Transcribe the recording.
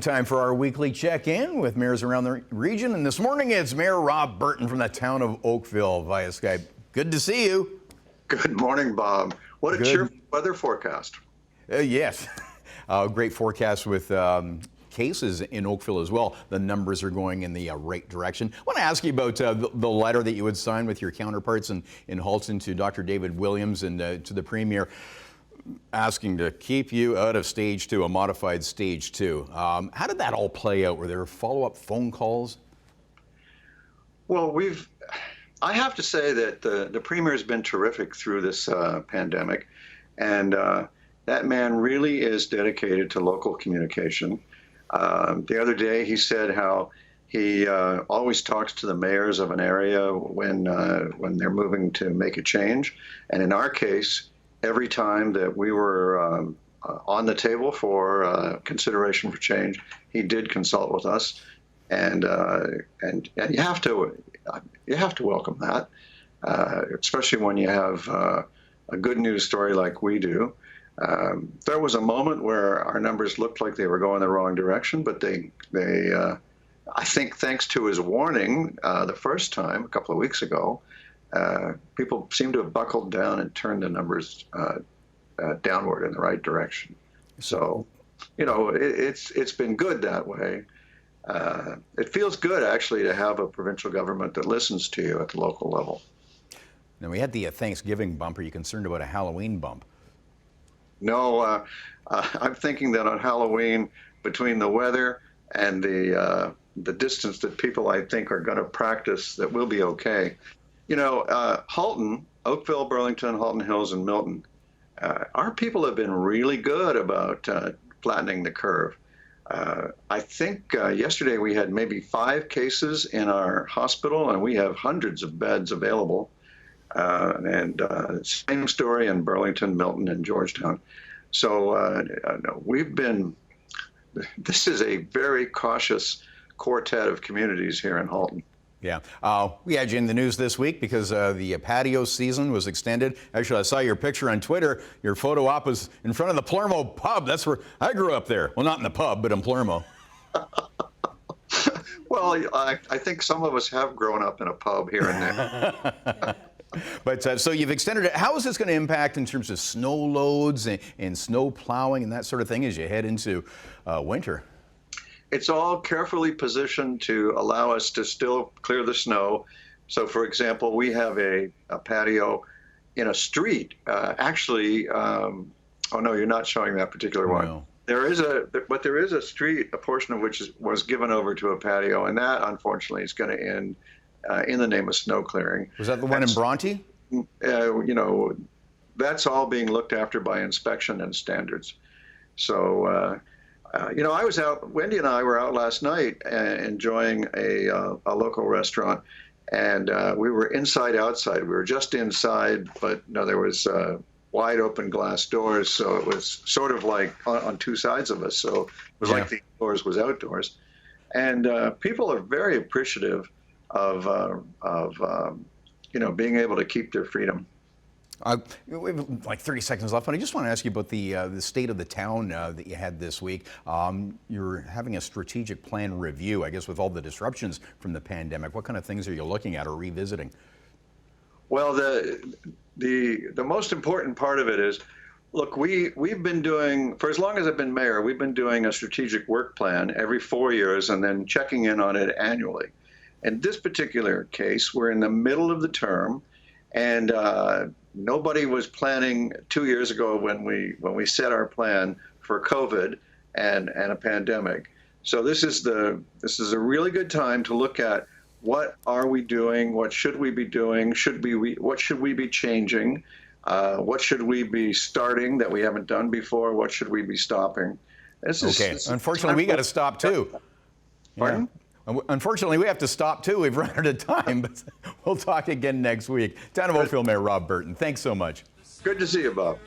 Time for our weekly check-in with mayors around the region, and this morning it's Mayor Rob Burton from the Town of Oakville via Skype. Good to see you. Good morning, Bob. What a cheerful weather forecast. Yes, great forecast with cases in Oakville as well. The numbers are going in the right direction. I want to ask you about the letter that you would sign with your counterparts in Halton to Dr. David Williams and to the Premier, asking to keep you out of stage 2, a modified stage 2. How did that all play out? Were there follow-up phone calls? Well, I have to say that the Premier has been terrific through this pandemic, and that man really is dedicated to local communication. The other day he said how he always talks to the mayors of an area when they're moving to make a change, and in our case, every time that we were on the table for consideration for change, he did consult with us, and you have to welcome that, especially when you have a good news story like we do. There was a moment where our numbers looked like they were going the wrong direction, but I think thanks to his warning the first time a couple of weeks ago, people seem to have buckled down and turned the numbers downward in the right direction. So, you know, it's been good that way. It feels good, actually, to have a provincial government that listens to you at the local level. Now, we had the Thanksgiving bump. Are you concerned about a Halloween bump? No, I'm thinking that on Halloween, between the weather and the distance that people, I think, are going to practice, that we'll be okay. You know, Halton, Oakville, Burlington, Halton Hills, and Milton, our people have been really good about flattening the curve. I think yesterday we had maybe 5 cases in our hospital, and we have hundreds of beds available. Same story in Burlington, Milton, and Georgetown. So this is a very cautious quartet of communities here in Halton. Yeah, we had you in the news this week because the patio season was extended. Actually, I saw your picture on Twitter. Your photo op was in front of the Palermo pub. That's where I grew up there. Well, not in the pub, but in Palermo. Well, I think some of us have grown up in a pub here and there. But so you've extended it. How is this going to impact in terms of snow loads and snow plowing and that sort of thing as you head into winter? It's all carefully positioned to allow us to still clear the snow. So, for example, we have a patio in a street. Actually, oh no, you're not showing that particular one. No. There is a street, a portion of which was given over to a patio, and that, unfortunately, is going to end in the name of snow clearing. Was that the one in Bronte? You know, that's all being looked after by inspection and standards. So. You know, I was out, Wendy and I were out last night enjoying a local restaurant, and we were inside outside. We were just inside, but no, there was wide open glass doors, so it was sort of like on 2 sides of us. So it was like the indoors was outdoors. And people are very appreciative of you know, being able to keep their freedom. We have like 30 seconds left, but I just want to ask you about the state of the town that you had this week. You're having a strategic plan review, I guess, with all the disruptions from the pandemic. What kind of things are you looking at or revisiting? Well, the most important part of it is, look, we've been doing, for as long as I've been mayor, we've been doing a strategic work plan every 4 years and then checking in on it annually. In this particular case, we're in the middle of the term, and nobody was planning 2 years ago when we set our plan for COVID and a pandemic. So this is a really good time to look at what are we doing, what should we be doing, what should we be changing, what should we be starting that we haven't done before, what should we be stopping. Unfortunately, we got to stop too. Pardon? Yeah. Unfortunately, we have to stop too. We've run out of time, but we'll talk again next week. Town of Oakville Mayor Rob Burton, thanks so much. Good to see you, Bob.